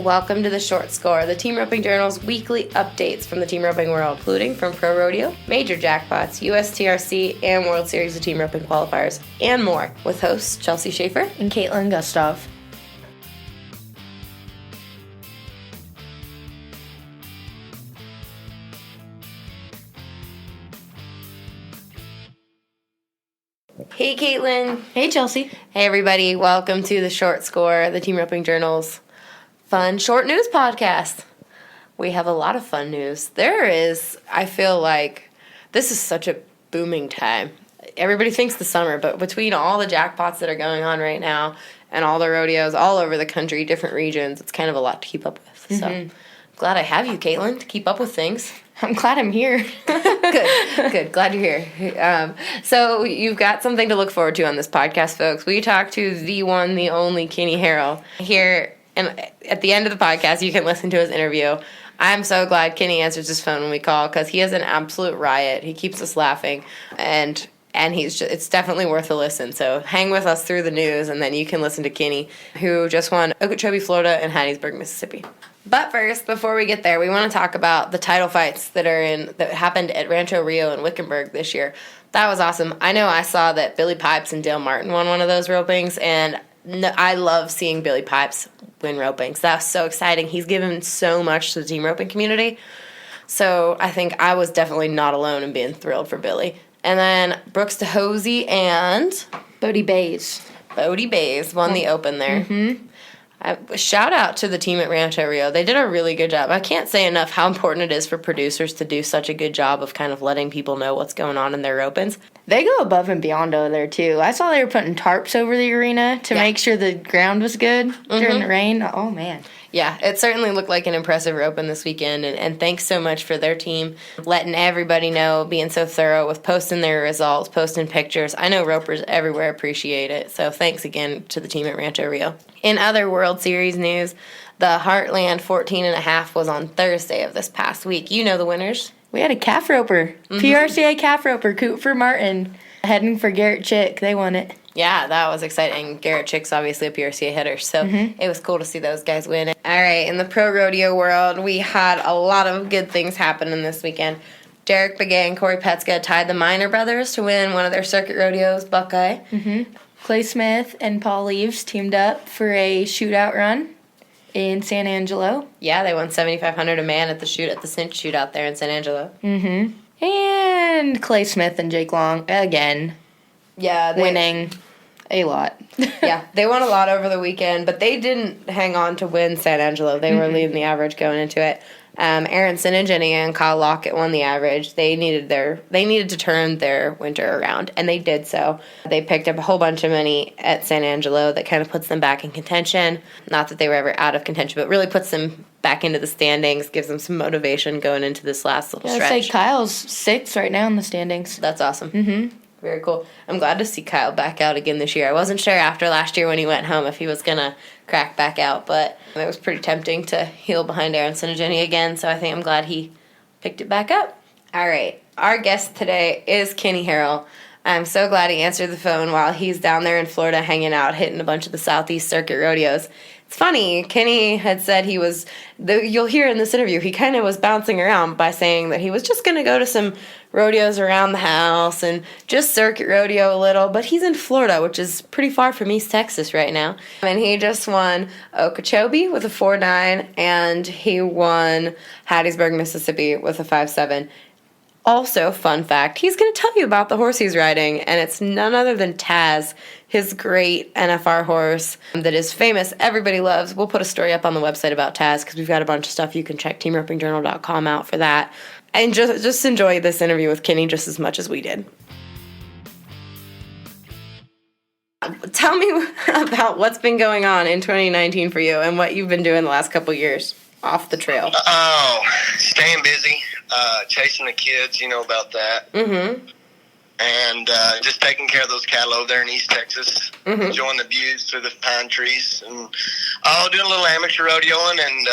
Welcome to the Short Score, the Team Roping Journal's weekly updates from the team roping world, including from Pro Rodeo, major jackpots, USTRC, and World Series of Team Roping Qualifiers, and more, with hosts Chelsea Shaffer and Kaitlin Gustave. Hey Kaitlin. Hey Chelsea. Hey everybody, welcome to the Short Score, the Team Roping Journal's fun short news podcast. We have a lot of fun news. I feel like this is such a booming time. Everybody thinks the summer, but between all the jackpots that are going on right now and all the rodeos all over the country, different regions, it's kind of a lot to keep up with. So I'm glad I have you, Kaitlin, to keep up with things. I'm glad I'm here. Good. Glad you're here. So you've got something to look forward to on this podcast, folks. We talked to the one, the only Kinney Harrell here. And at the end of the podcast, you can listen to his interview. I'm so glad Kinney answers his phone when we call because he is an absolute riot. He keeps us laughing, and it's definitely worth a listen. So hang with us through the news, and then you can listen to Kinney, who just won Okeechobee, Florida, and Hattiesburg, Mississippi. But first, before we get there, we want to talk about the title fights that happened at Rancho Rio and Wickenburg this year. That was awesome. I know I saw that Billy Pipes and Dale Martin won one of those ropings, and I love seeing Billy Pipes win ropings. That was so exciting. He's given so much to the team roping community. So I think I was definitely not alone in being thrilled for Billy. And then Brooks DeHosey and Bodie Bays won the Open there. Mm-hmm. Shout out to the team at Rancho Rio. They did a really good job. I can't say enough how important it is for producers to do such a good job of kind of letting people know what's going on in their opens. They go above and beyond over there, too. I saw they were putting tarps over the arena to make sure the ground was good during the rain. Oh, man. Yeah, it certainly looked like an impressive open this weekend, and thanks so much for their team letting everybody know, being so thorough with posting their results, posting pictures. I know ropers everywhere appreciate it, so thanks again to the team at Rancho Rio. In other World Series news, the Heartland 14.5 was on Thursday of this past week. You know the winners. We had a calf roper, PRCA calf roper, Cooper Martin, heading for Garrett Chick. They won it. Yeah, that was exciting. Garrett Chick's obviously a PRCA hitter, so it was cool to see those guys win. All right, in the pro rodeo world, we had a lot of good things happening this weekend. Derek Begay and Corey Petska tied the Minor brothers to win one of their circuit rodeos, Buckeye. Clay Smith and Paul Leaves teamed up for a shootout run in San Angelo. Yeah, they won $7,500 a man at the cinch shootout there in San Angelo. And Clay Smith and Jake Long again. Yeah, winning a lot. Yeah, they won a lot over the weekend, but they didn't hang on to win San Angelo. They were leading the average going into it. Aaron Sinningen and Kyle Lockett won the average. They needed to turn their winter around, and they did so. They picked up a whole bunch of money at San Angelo that kind of puts them back in contention. Not that they were ever out of contention, but really puts them back into the standings, gives them some motivation going into this last little stretch. I'd say Kyle's 6th right now in the standings. That's awesome. Very cool. I'm glad to see Kyle back out again this year. I wasn't sure after last year when he went home if he was going to crack back out, but it was pretty tempting to heel behind Aaron Sinningen again, so I think I'm glad he picked it back up. All right. Our guest today is Kinney Harrell. I'm so glad he answered the phone while he's down there in Florida hanging out, hitting a bunch of the Southeast Circuit rodeos. It's funny, Kinney had said you'll hear in this interview, he kind of was bouncing around by saying that he was just going to go to some rodeos around the house and just circuit rodeo a little, but he's in Florida, which is pretty far from East Texas right now. And he just won Okeechobee with a 4.9, and he won Hattiesburg, Mississippi with a 5.7. Also, fun fact, he's going to tell you about the horse he's riding, and it's none other than Taz, his great NFR horse that is famous, everybody loves. We'll put a story up on the website about Taz because we've got a bunch of stuff. You can check teamropingjournal.com out for that. And just enjoy this interview with Kinney just as much as we did. Tell me about what's been going on in 2019 for you and what you've been doing the last couple years off the trail. Oh, staying busy. Chasing the kids, you know about that. And just taking care of those cattle over there in East Texas. Enjoying the views through the pine trees. And doing a little amateur rodeoing. And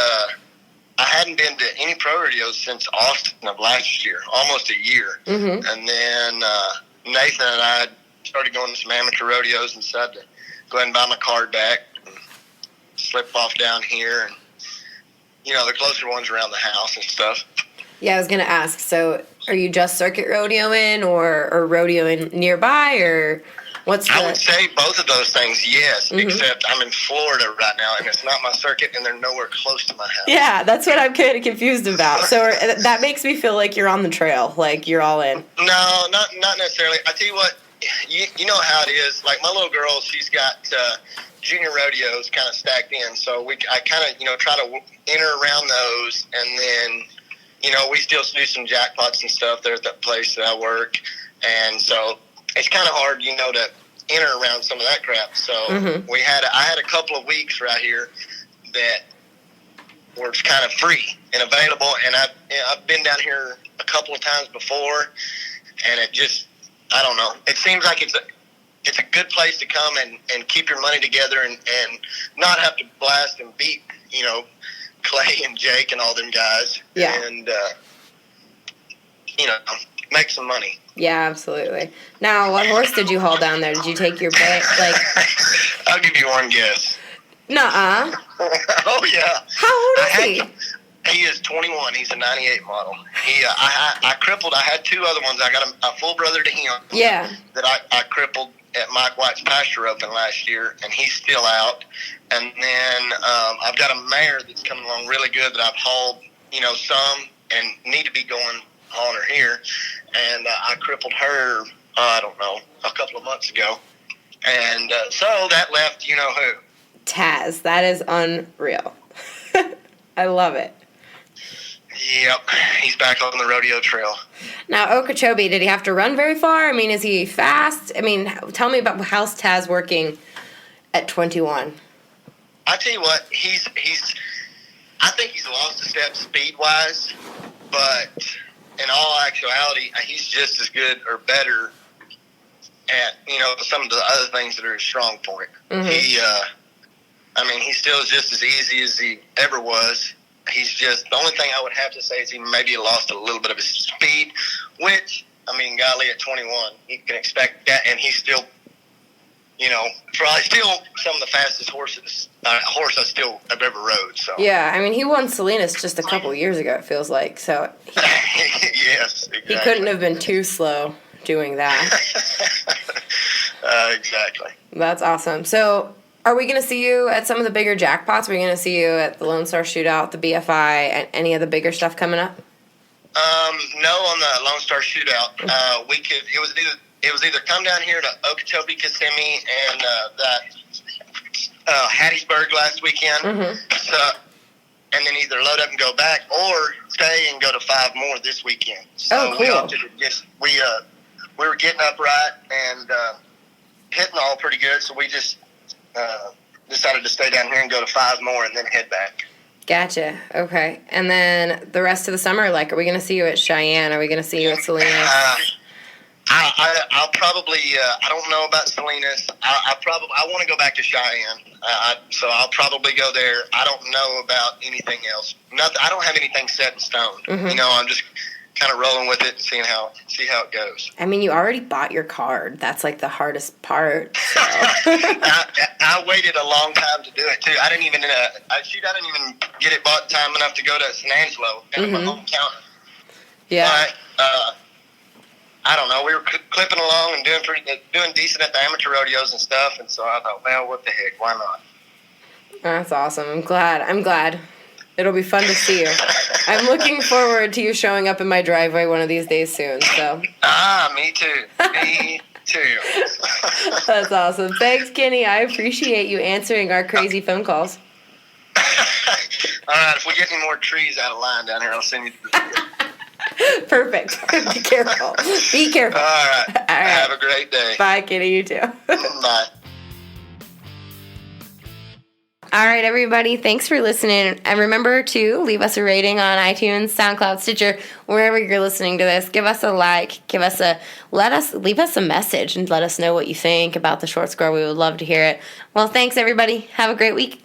I hadn't been to any pro rodeos since Austin of last year, almost a year. And then Nathan and I started going to some amateur rodeos and decided to go ahead and buy my card back and slip off down here and the closer ones around the house and stuff. Yeah, I was gonna ask. So, are you just circuit rodeoing or rodeoing nearby, or what's the? I would say both of those things, yes. Except I'm in Florida right now, and it's not my circuit, and they're nowhere close to my house. Yeah, that's what I'm kind of confused about. So that makes me feel like you're on the trail, like you're all in. No, not necessarily. I tell you what, you know how it is. Like my little girl, she's got junior rodeos kind of stacked in, so I kind of try to enter around those, and then we still do some jackpots and stuff there at that place that I work, and so it's kind of hard, to enter around some of that crap. So I had a couple of weeks right here that were kind of free and available, and I've been down here a couple of times before, and it just, I don't know. It seems like it's a good place to come and keep your money together and not have to blast and beat, Clay and Jake and all them guys. Yeah. And, make some money. Yeah, absolutely. Now, what horse did you haul down there? Did you take your pick? I'll give you one guess. Nuh-uh. Oh, yeah. How old is he? He is 21. He's a 98 model. I crippled. I had two other ones. I got a full brother to him. Yeah. That I crippled at Mike White's pasture open last year, and he's still out. And then I've got a mare that's coming along really good that I've hauled, some and need to be going on her here. And I crippled her, I don't know, a couple of months ago. And so that left who. Taz. That is unreal. I love it. Yep, he's back on the rodeo trail. Now, Okeechobee, did he have to run very far? I mean, is he fast? I mean, tell me about how's Taz working at 21. I tell you what, I think he's lost a step speed-wise, but in all actuality, he's just as good or better at, some of the other things that are his strong point. He still is just as easy as he ever was. He's just, the only thing I would have to say is he maybe lost a little bit of his speed, which, golly, at 21, you can expect that, and he's still, probably still some of the fastest horse I still have ever rode. So yeah, he won Salinas just a couple years ago, it feels like, so yes, exactly. He couldn't have been too slow doing that. Exactly. That's awesome. So, are we going to see you at some of the bigger jackpots? Are we going to see you at the Lone Star Shootout, the BFI, and any of the bigger stuff coming up? No, on the Lone Star Shootout, it was either come down here to Okeechobee, Kissimmee, and that Hattiesburg last weekend, so, and then either load up and go back, or stay and go to 5 more this weekend. So cool. we were getting up right and hitting all pretty good, so we just decided to stay down here and go to 5 more and then head back. Gotcha. Okay. And then the rest of the summer, are we going to see you at Cheyenne? Are we going to see you at Salinas? I'll probably, I don't know about Salinas. I want to go back to Cheyenne. So I'll probably go there. I don't know about anything else. I don't have anything set in stone. I'm just kind of rolling with it and see how it goes. You already bought your card. That's the hardest part. So. I waited a long time to do it too. I didn't even get it bought in time enough to go to San Angelo, kind of my home counter. Yeah. But, I don't know. We were clipping along and doing decent at the amateur rodeos and stuff, and so I thought, well, what the heck? Why not? That's awesome. I'm glad. It'll be fun to see you. I'm looking forward to you showing up in my driveway one of these days soon. So. Me too. Me too. That's awesome. Thanks, Kinney. I appreciate you answering our crazy phone calls. All right. If we get any more trees out of line down here, I'll send you to the Perfect. Be careful. Be careful. All right. All right. Have a great day. Bye, Kinney. You too. Bye. All right, everybody. Thanks for listening. And remember to leave us a rating on iTunes, SoundCloud, Stitcher, wherever you're listening to this. Give us a like. Leave us a message and let us know what you think about the short score. We would love to hear it. Well, thanks, everybody. Have a great week.